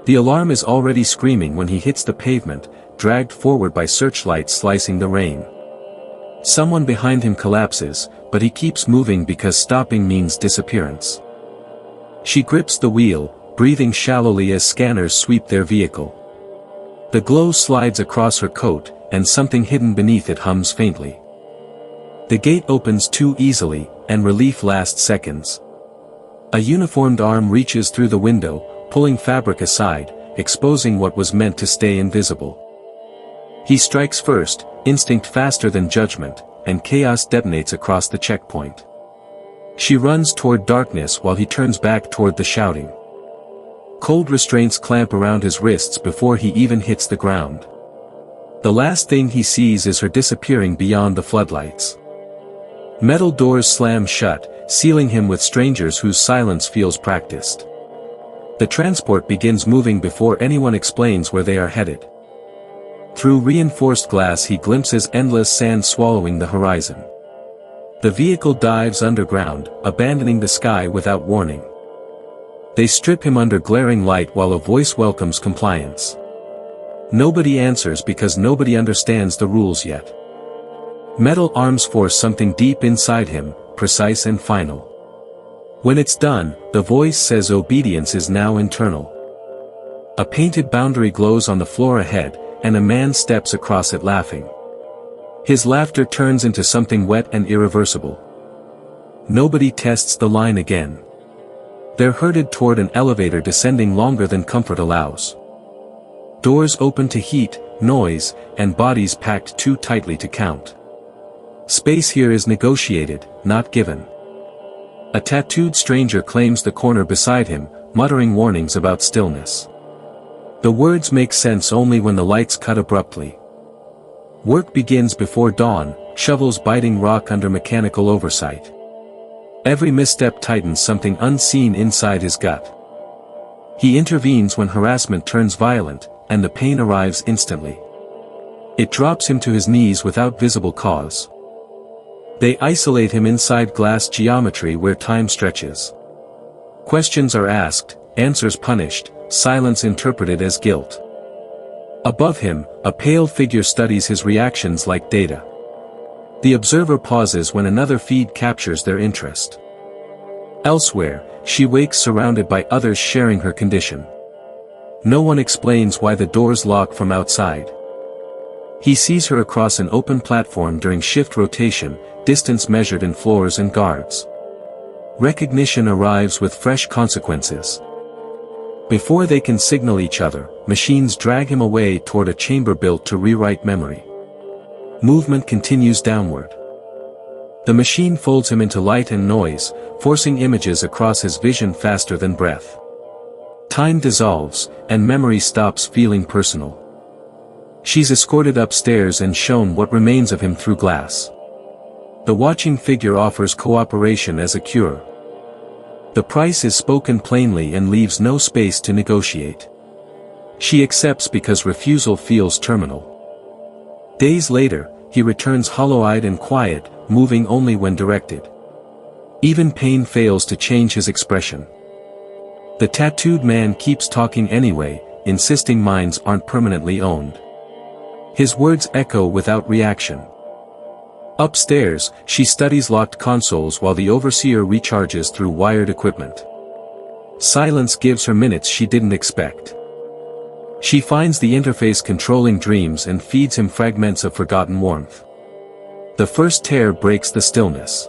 The alarm is already screaming when he hits the pavement, dragged forward by searchlights slicing the rain. Someone behind him collapses, but he keeps moving because stopping means disappearance. She grips the wheel, breathing shallowly as scanners sweep their vehicle. The glow slides across her coat, and something hidden beneath it hums faintly. The gate opens too easily, and relief lasts seconds. A uniformed arm reaches through the window, pulling fabric aside, exposing what was meant to stay invisible. He strikes first, instinct faster than judgment, and chaos detonates across the checkpoint. She runs toward darkness while he turns back toward the shouting. Cold restraints clamp around his wrists before he even hits the ground. The last thing he sees is her disappearing beyond the floodlights. Metal doors slam shut, sealing him with strangers whose silence feels practiced. The transport begins moving before anyone explains where they are headed. Through reinforced glass he glimpses endless sand swallowing the horizon. The vehicle dives underground, abandoning the sky without warning. They strip him under glaring light while a voice welcomes compliance. Nobody answers because nobody understands the rules yet. Metal arms force something deep inside him, precise and final. When it's done, the voice says obedience is now internal. A painted boundary glows on the floor ahead, and a man steps across it laughing. His laughter turns into something wet and irreversible. Nobody tests the line again. They're herded toward an elevator descending longer than comfort allows. Doors open to heat, noise, and bodies packed too tightly to count. Space here is negotiated, not given. A tattooed stranger claims the corner beside him, muttering warnings about stillness. The words make sense only when the lights cut abruptly. Work begins before dawn, shovels biting rock under mechanical oversight. Every misstep tightens something unseen inside his gut. He intervenes when harassment turns violent, and the pain arrives instantly. It drops him to his knees without visible cause. They isolate him inside glass geometry where time stretches. Questions are asked, answers punished, silence interpreted as guilt. Above him, a pale figure studies his reactions like data. The observer pauses when another feed captures their interest. Elsewhere, she wakes surrounded by others sharing her condition. No one explains why the doors lock from outside. He sees her across an open platform during shift rotation, distance measured in floors and guards. Recognition arrives with fresh consequences. Before they can signal each other, machines drag him away toward a chamber built to rewrite memory. Movement continues downward. The machine folds him into light and noise, forcing images across his vision faster than breath. Time dissolves, and memory stops feeling personal. She's escorted upstairs and shown what remains of him through glass. The watching figure offers cooperation as a cure. The price is spoken plainly and leaves no space to negotiate. She accepts because refusal feels terminal. Days later, he returns hollow-eyed and quiet, moving only when directed. Even pain fails to change his expression. The tattooed man keeps talking anyway, insisting minds aren't permanently owned. His words echo without reaction. Upstairs, she studies locked consoles while the overseer recharges through wired equipment. Silence gives her minutes she didn't expect. She finds the interface controlling dreams and feeds him fragments of forgotten warmth. The first tear breaks the stillness.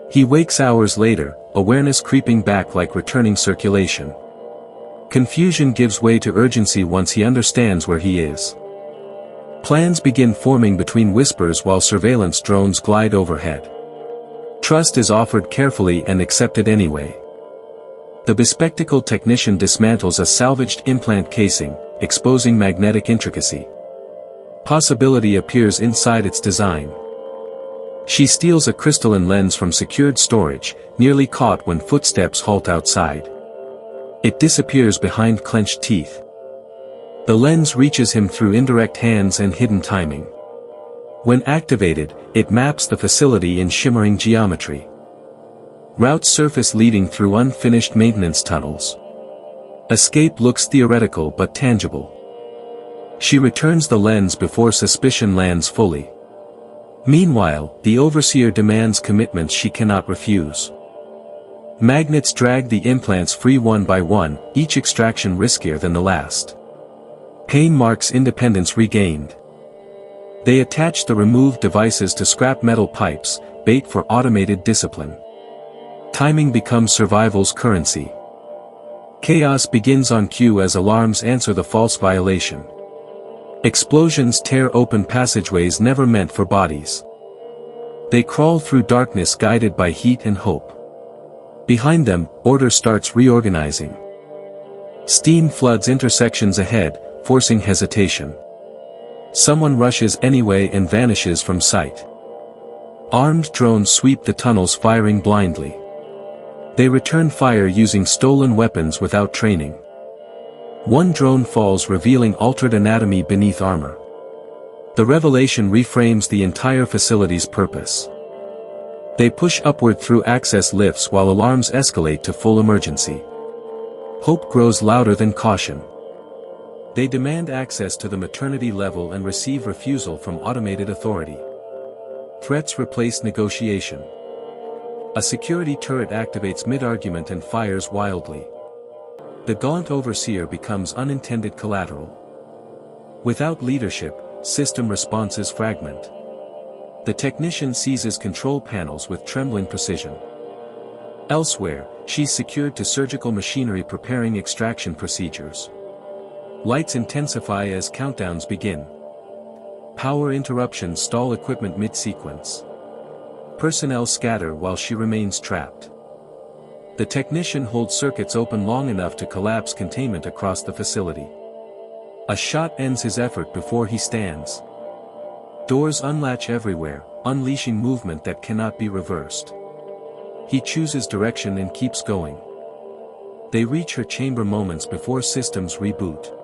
He wakes hours later, awareness creeping back like returning circulation. Confusion gives way to urgency once he understands where he is. Plans begin forming between whispers while surveillance drones glide overhead. Trust is offered carefully and accepted anyway. The bespectacled technician dismantles a salvaged implant casing, exposing magnetic intricacy. Possibility appears inside its design. She steals a crystalline lens from secured storage, nearly caught when footsteps halt outside. It disappears behind clenched teeth. The lens reaches him through indirect hands and hidden timing. When activated, it maps the facility in shimmering geometry. Routes surface leading through unfinished maintenance tunnels. Escape looks theoretical but tangible. She returns the lens before suspicion lands fully. Meanwhile, the overseer demands commitments she cannot refuse. Magnets drag the implants free one by one, each extraction riskier than the last. Pain marks independence regained. They attach the removed devices to scrap metal pipes, bait for automated discipline. Timing becomes survival's currency. Chaos begins on cue as alarms answer the false violation. Explosions tear open passageways never meant for bodies. They crawl through darkness guided by heat and hope. Behind them, order starts reorganizing. Steam floods intersections ahead, forcing hesitation. Someone rushes anyway and vanishes from sight. Armed drones sweep the tunnels firing blindly. They return fire using stolen weapons without training. One drone falls revealing altered anatomy beneath armor. The revelation reframes the entire facility's purpose. They push upward through access lifts while alarms escalate to full emergency. Hope grows louder than caution. They demand access to the maternity level and receive refusal from automated authority. Threats replace negotiation. A security turret activates mid-argument and fires wildly. The gaunt overseer becomes unintended collateral. Without leadership, system responses fragment. The technician seizes control panels with trembling precision. Elsewhere, she's secured to surgical machinery preparing extraction procedures. Lights intensify as countdowns begin. Power interruptions stall equipment mid-sequence. Personnel scatter while she remains trapped. The technician holds circuits open long enough to collapse containment across the facility. A shot ends his effort before he stands. Doors unlatch everywhere, unleashing movement that cannot be reversed. He chooses direction and keeps going. They reach her chamber moments before systems reboot.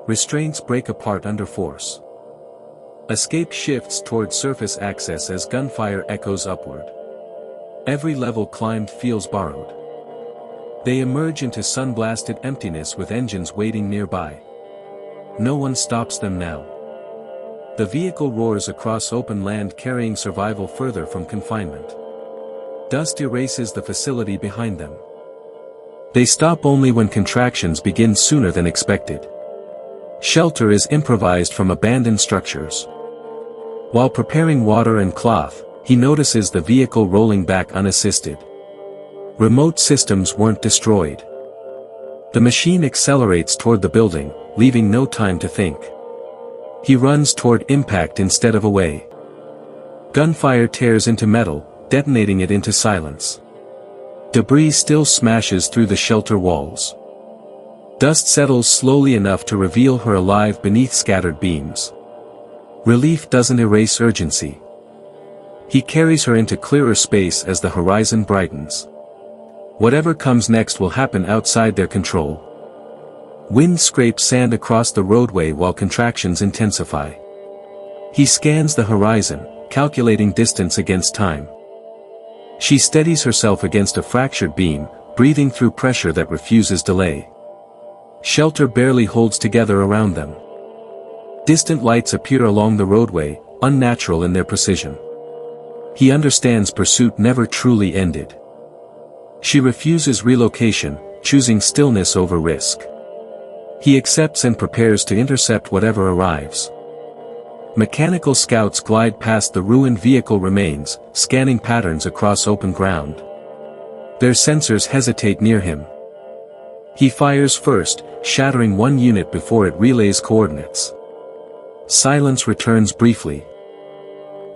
Restraints break apart under force. Escape shifts toward surface access as gunfire echoes upward. Every level climbed feels borrowed. They emerge into sun-blasted emptiness with engines waiting nearby. No one stops them now. The vehicle roars across open land carrying survival further from confinement. Dust erases the facility behind them. They stop only when contractions begin sooner than expected. Shelter is improvised from abandoned structures. While preparing water and cloth, he notices the vehicle rolling back unassisted. Remote systems weren't destroyed. The machine accelerates toward the building, leaving no time to think. He runs toward impact instead of away. Gunfire tears into metal, detonating it into silence. Debris still smashes through the shelter walls. Dust settles slowly enough to reveal her alive beneath scattered beams. Relief doesn't erase urgency. He carries her into clearer space as the horizon brightens. Whatever comes next will happen outside their control. Wind scrapes sand across the roadway while contractions intensify. He scans the horizon, calculating distance against time. She steadies herself against a fractured beam, breathing through pressure that refuses delay. Shelter barely holds together around them. Distant lights appear along the roadway, unnatural in their precision. He understands pursuit never truly ended. She refuses relocation, choosing stillness over risk. He accepts and prepares to intercept whatever arrives. Mechanical scouts glide past the ruined vehicle remains, scanning patterns across open ground. Their sensors hesitate near him. He fires first, shattering one unit before it relays coordinates. Silence returns briefly.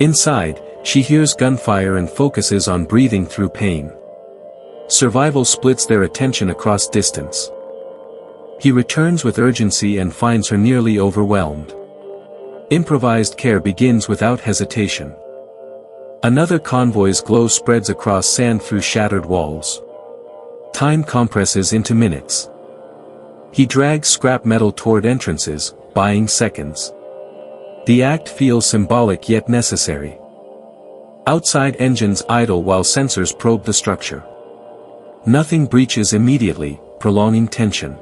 Inside, she hears gunfire and focuses on breathing through pain. Survival splits their attention across distance. He returns with urgency and finds her nearly overwhelmed. Improvised care begins without hesitation. Another convoy's glow spreads across sand through shattered walls. Time compresses into minutes. He drags scrap metal toward entrances, buying seconds. The act feels symbolic yet necessary. Outside engines idle while sensors probe the structure. Nothing breaches immediately, prolonging tension.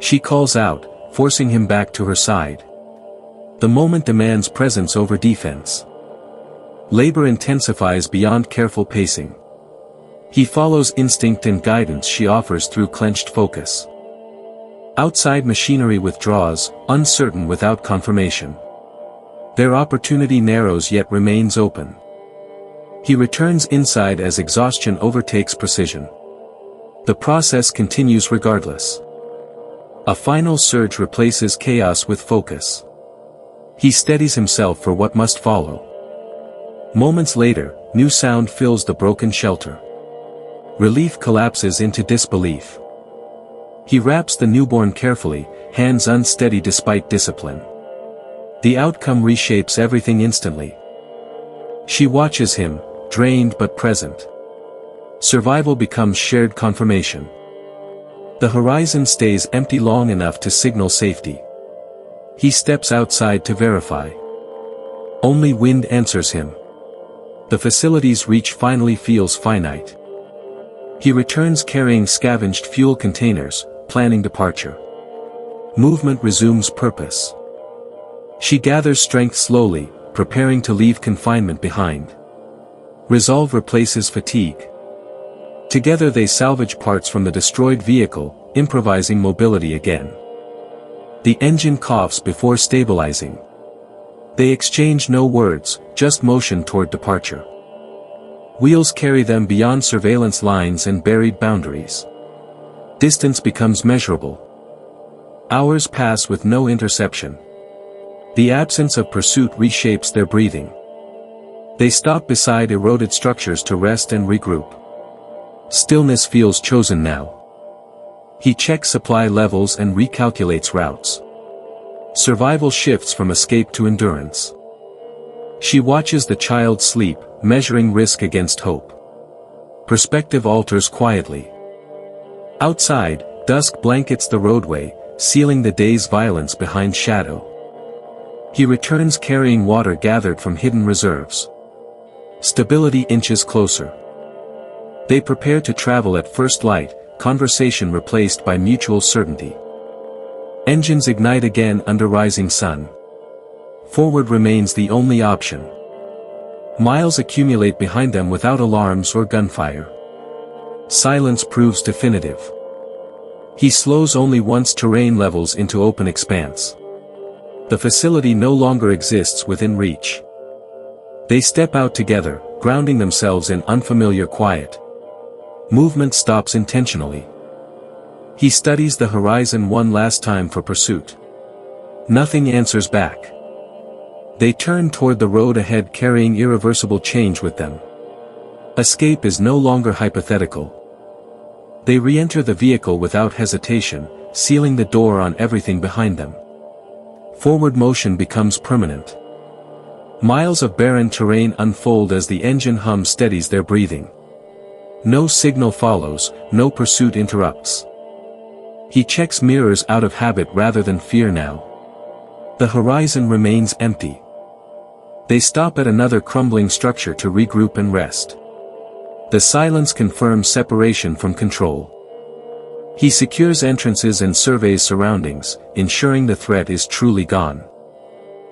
She calls out, forcing him back to her side. The moment demands presence over defense. Labor intensifies beyond careful pacing. He follows instinct and guidance she offers through clenched focus. Outside machinery withdraws, uncertain without confirmation. Their opportunity narrows yet remains open. He returns inside as exhaustion overtakes precision. The process continues regardless. A final surge replaces chaos with focus. He steadies himself for what must follow. Moments later, new sound fills the broken shelter. Relief collapses into disbelief. He wraps the newborn carefully, hands unsteady despite discipline. The outcome reshapes everything instantly. She watches him, drained but present. Survival becomes shared confirmation. The horizon stays empty long enough to signal safety. He steps outside to verify. Only wind answers him. The facility's reach finally feels finite. He returns carrying scavenged fuel containers, planning departure. Movement resumes purpose. She gathers strength slowly, preparing to leave confinement behind. Resolve replaces fatigue. Together they salvage parts from the destroyed vehicle, improvising mobility again. The engine coughs before stabilizing. They exchange no words, just motion toward departure. Wheels carry them beyond surveillance lines and buried boundaries. Distance becomes measurable. Hours pass with no interception. The absence of pursuit reshapes their breathing. They stop beside eroded structures to rest and regroup. Stillness feels chosen now. He checks supply levels and recalculates routes. Survival shifts from escape to endurance. She watches the child sleep, measuring risk against hope. Perspective alters quietly. Outside, dusk blankets the roadway, sealing the day's violence behind shadow. He returns carrying water gathered from hidden reserves. Stability inches closer. They prepare to travel at first light, conversation replaced by mutual certainty. Engines ignite again under rising sun. Forward remains the only option. Miles accumulate behind them without alarms or gunfire. Silence proves definitive. He slows only once terrain levels into open expanse. The facility no longer exists within reach. They step out together, grounding themselves in unfamiliar quiet. Movement stops intentionally. He studies the horizon one last time for pursuit. Nothing answers back. They turn toward the road ahead carrying irreversible change with them. Escape is no longer hypothetical. They re-enter the vehicle without hesitation, sealing the door on everything behind them. Forward motion becomes permanent. Miles of barren terrain unfold as the engine hum steadies their breathing. No signal follows, no pursuit interrupts. He checks mirrors out of habit rather than fear now. The horizon remains empty. They stop at another crumbling structure to regroup and rest. The silence confirms separation from control. He secures entrances and surveys surroundings, ensuring the threat is truly gone.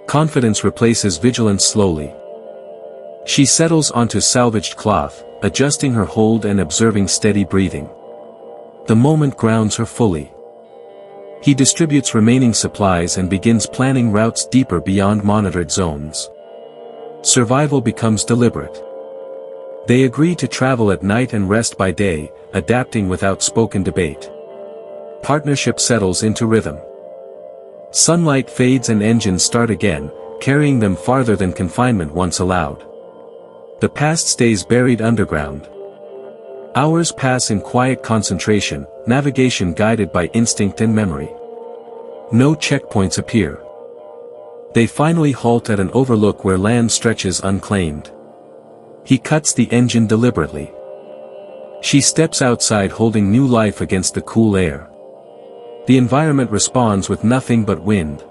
Confidence replaces vigilance slowly. She settles onto salvaged cloth, adjusting her hold and observing steady breathing. The moment grounds her fully. He distributes remaining supplies and begins planning routes deeper beyond monitored zones. Survival becomes deliberate. They agree to travel at night and rest by day, adapting without spoken debate. Partnership settles into rhythm. Sunlight fades and engines start again, carrying them farther than confinement once allowed. The past stays buried underground. Hours pass in quiet concentration, navigation guided by instinct and memory. No checkpoints appear. They finally halt at an overlook where land stretches unclaimed. He cuts the engine deliberately. She steps outside holding new life against the cool air. The environment responds with nothing but wind.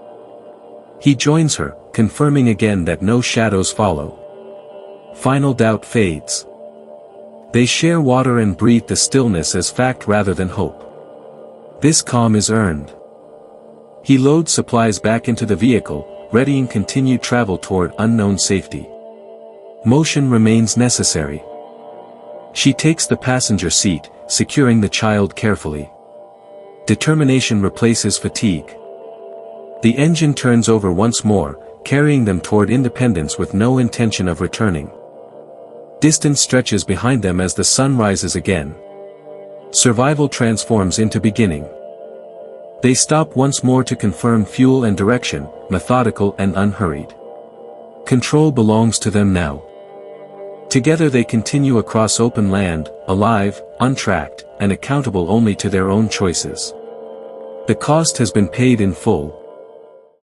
He joins her, confirming again that no shadows follow. Final doubt fades. They share water and breathe the stillness as fact rather than hope. This calm is earned. He loads supplies back into the vehicle, readying continued travel toward unknown safety. Motion remains necessary. She takes the passenger seat, securing the child carefully. Determination replaces fatigue. The engine turns over once more, carrying them toward independence with no intention of returning. Distance stretches behind them as the sun rises again. Survival transforms into beginning. They stop once more to confirm fuel and direction, methodical and unhurried. Control belongs to them now. Together they continue across open land, alive, untracked, and accountable only to their own choices. The cost has been paid in full.